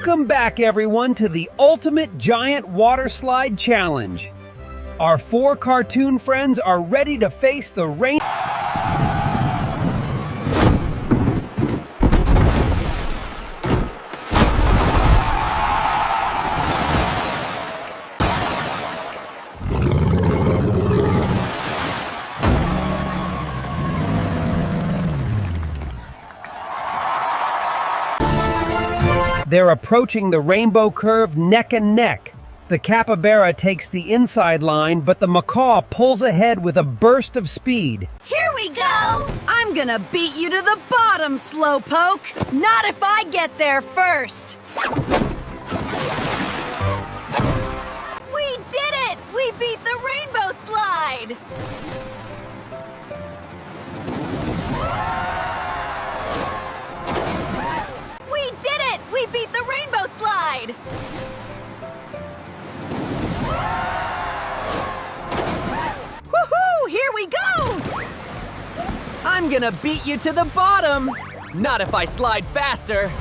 Welcome back, everyone, to the Ultimate Giant Water Slide Challenge. Our 4 cartoon friends are ready to face the rain. They're approaching the rainbow curve neck and neck. The capybara takes the inside line, but the macaw pulls ahead with a burst of speed. Here we go! I'm gonna beat you to the bottom, Slowpoke! Not if I get there first! We did it! We beat the rainbow slide! We did it! We beat the rainbow slide! Woohoo! Here we go! I'm gonna beat you to the bottom! Not if I slide faster!